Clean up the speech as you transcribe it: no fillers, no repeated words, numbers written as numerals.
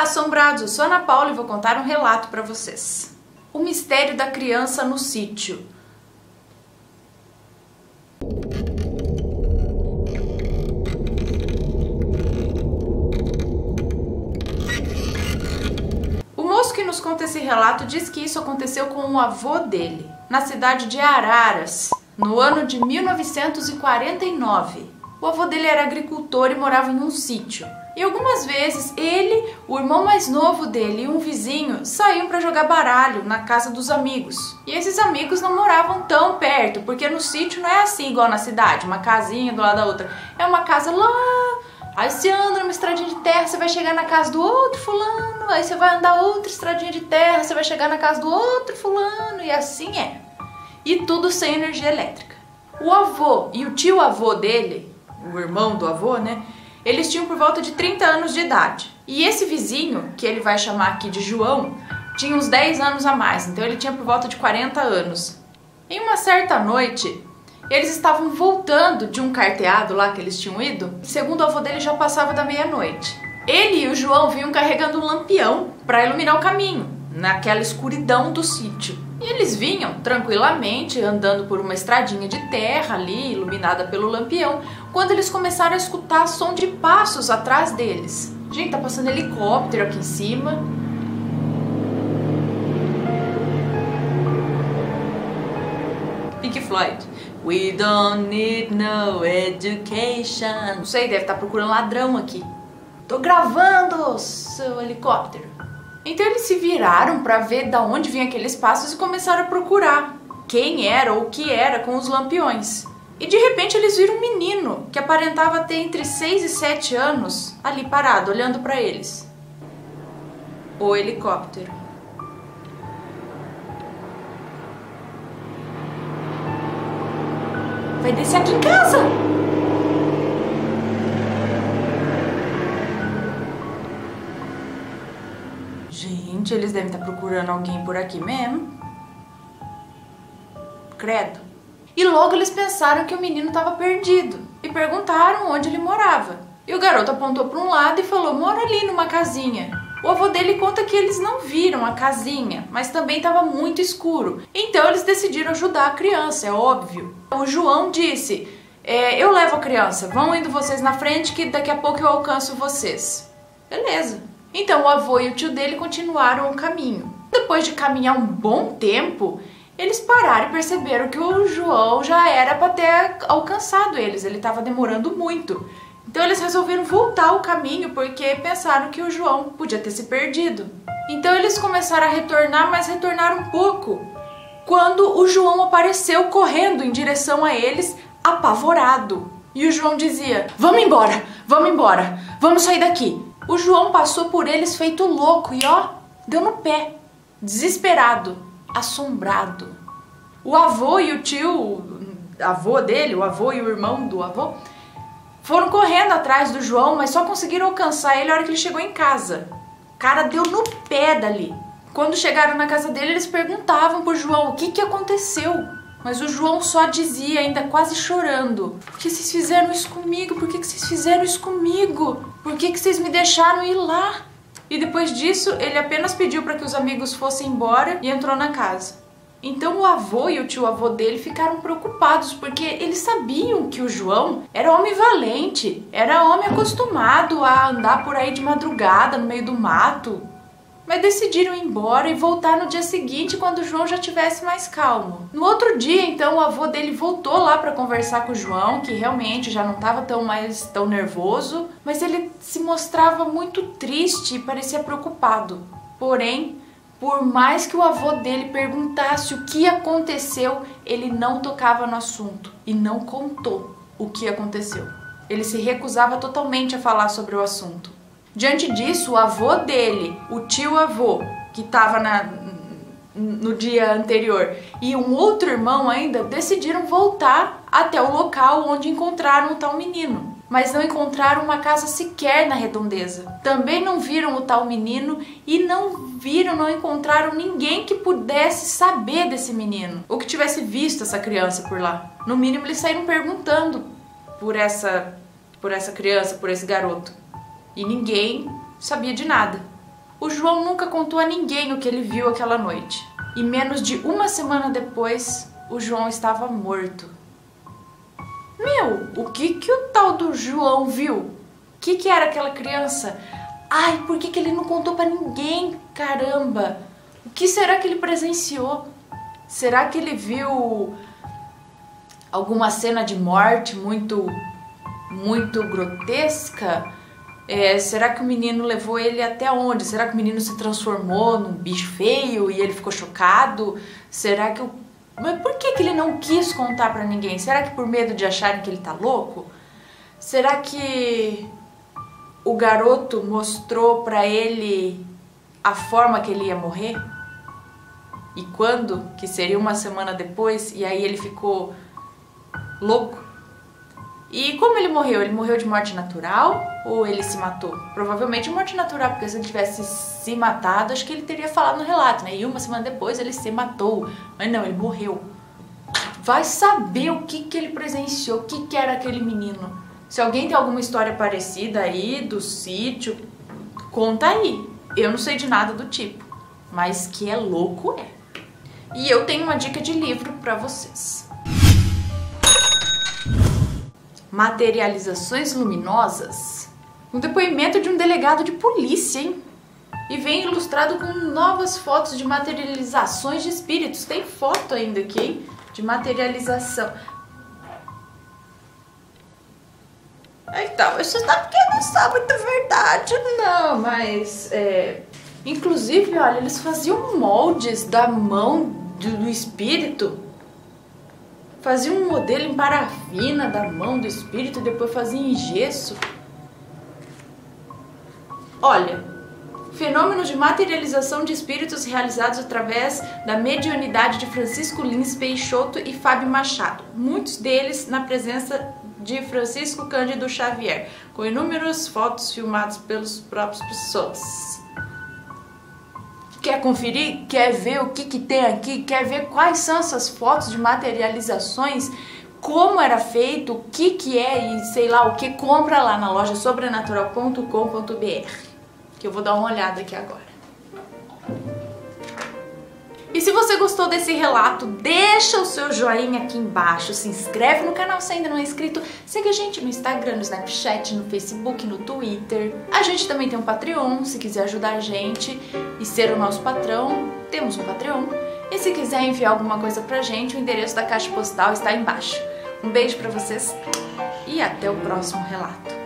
assombrados, eu sou Ana Paula e vou contar um relato para vocês. O mistério da criança no sítio. O moço que nos conta esse relato diz que isso aconteceu com o avô dele, na cidade de Araras, no ano de 1949. O avô dele era agricultor e morava em um sítio. E algumas vezes ele, o irmão mais novo dele e um vizinho saíam para jogar baralho na casa dos amigos. E esses amigos não moravam tão perto, porque no sítio não é assim igual na cidade, uma casinha do lado da outra. É uma casa lá, aí você anda numa estradinha de terra, você vai chegar na casa do outro fulano, aí você vai andar outra estradinha de terra, você vai chegar na casa do outro fulano, e assim é. E tudo sem energia elétrica. O avô e o tio-avô dele, o irmão do avô, né? Eles tinham por volta de 30 anos de idade. E esse vizinho, que ele vai chamar aqui de João, tinha uns 10 anos a mais, então ele tinha por volta de 40 anos. Em uma certa noite, eles estavam voltando de um carteado lá que eles tinham ido, e segundo o avô dele já passava da meia-noite. Ele e o João vinham carregando um lampião para iluminar o caminho, naquela escuridão do sítio. E eles vinham tranquilamente andando por uma estradinha de terra ali, iluminada pelo lampião, quando eles começaram a escutar som de passos atrás deles. Gente, tá passando helicóptero aqui em cima. Pink Floyd. We don't need no education. Não sei, deve estar procurando ladrão aqui. Tô gravando, seu helicóptero. Então eles se viraram para ver da onde vinham aqueles passos e começaram a procurar quem era ou o que era com os lampiões. E de repente eles viram um menino que aparentava ter entre 6 e 7 anos ali parado, olhando para eles. O helicóptero. Vai descer aqui em casa! Gente, eles devem estar procurando alguém por aqui mesmo. Credo. E logo eles pensaram que o menino estava perdido e perguntaram onde ele morava. E o garoto apontou para um lado e falou: mora ali numa casinha. O avô dele conta que eles não viram a casinha, mas também estava muito escuro. Então eles decidiram ajudar a criança, é óbvio. O João disse: eu levo a criança, vão indo vocês na frente que daqui a pouco eu alcanço vocês. Beleza. Então o avô e o tio dele continuaram o caminho. Depois de caminhar um bom tempo, eles pararam e perceberam que o João já era para ter alcançado eles, ele estava demorando muito. Então eles resolveram voltar o caminho porque pensaram que o João podia ter se perdido. Então eles começaram a retornar, mas retornaram um pouco, quando o João apareceu correndo em direção a eles, apavorado. E o João dizia: vamos embora, vamos sair daqui. O João passou por eles feito louco e ó, deu no pé, desesperado, assombrado. O avô e o tio, avô dele, o avô e o irmão do avô, foram correndo atrás do João, mas só conseguiram alcançar ele na hora que ele chegou em casa. O cara deu no pé dali. Quando chegaram na casa dele, eles perguntavam pro João o que aconteceu. Mas o João só dizia, ainda quase chorando: por que vocês fizeram isso comigo? Por que vocês fizeram isso comigo? Por que vocês me deixaram ir lá? E depois disso, ele apenas pediu para que os amigos fossem embora e entrou na casa. Então o avô e o tio-avô dele ficaram preocupados, porque eles sabiam que o João era homem valente, era homem acostumado a andar por aí de madrugada, no meio do mato. Mas decidiram ir embora e voltar no dia seguinte, quando o João já estivesse mais calmo. No outro dia, então, o avô dele voltou lá para conversar com o João, que realmente já não estava tão nervoso, mas ele se mostrava muito triste e parecia preocupado. Porém, por mais que o avô dele perguntasse o que aconteceu, ele não tocava no assunto e não contou o que aconteceu. Ele se recusava totalmente a falar sobre o assunto. Diante disso, o avô dele, o tio-avô, que estava no dia anterior, e um outro irmão ainda, decidiram voltar até o local onde encontraram o tal menino. Mas não encontraram uma casa sequer na redondeza. Também não viram o tal menino e não encontraram ninguém que pudesse saber desse menino, ou que tivesse visto essa criança por lá. No mínimo, eles saíram perguntando por essa criança, por esse garoto. E ninguém sabia de nada. O João nunca contou a ninguém o que ele viu aquela noite. E menos de uma semana depois, o João estava morto. Meu, o que o tal do João viu? O que era aquela criança? Ai, por que ele não contou pra ninguém? Caramba! O que será que ele presenciou? Será que ele viu alguma cena de morte muito grotesca? Será que o menino levou ele até onde? Será que o menino se transformou num bicho feio e ele ficou chocado? Será que Mas por que ele não quis contar pra ninguém? Será que por medo de acharem que ele tá louco? Será que o garoto mostrou pra ele a forma que ele ia morrer? E quando? Que seria uma semana depois, e aí ele ficou louco? E como ele morreu? Ele morreu de morte natural ou ele se matou? Provavelmente morte natural, porque se ele tivesse se matado, acho que ele teria falado no relato, né? E uma semana depois ele se matou. Mas não, ele morreu. Vai saber o que ele presenciou, o que era aquele menino. Se alguém tem alguma história parecida aí do sítio, conta aí. Eu não sei de nada do tipo, mas que é louco é. E eu tenho uma dica de livro pra vocês. Materializações luminosas. Um depoimento de um delegado de polícia, hein? E vem ilustrado com novas fotos de materializações de espíritos. Tem foto ainda aqui, hein? De materialização. Então, isso dá porque não sabe muita verdade, não, mas inclusive, olha, eles faziam moldes da mão do espírito. Faziam um modelo em parafina da mão do espírito e depois faziam em gesso. Olha, fenômenos de materialização de espíritos realizados através da mediunidade de Francisco Lins Peixoto e Fábio Machado. Muitos deles na presença de Francisco Cândido Xavier, com inúmeras fotos filmadas pelos próprios pessoas. Quer conferir? Quer ver o que tem aqui? Quer ver quais são essas fotos de materializações? Como era feito? O que é e sei lá o que? Compra lá na loja sobrenatural.com.br, que eu vou dar uma olhada aqui agora. E se você gostou desse relato, deixa o seu joinha aqui embaixo, se inscreve no canal se ainda não é inscrito, siga a gente no Instagram, no Snapchat, no Facebook, no Twitter. A gente também tem um Patreon, se quiser ajudar a gente e ser o nosso patrão, temos um Patreon. E se quiser enviar alguma coisa pra gente, o endereço da caixa postal está aí embaixo. Um beijo pra vocês e até o próximo relato.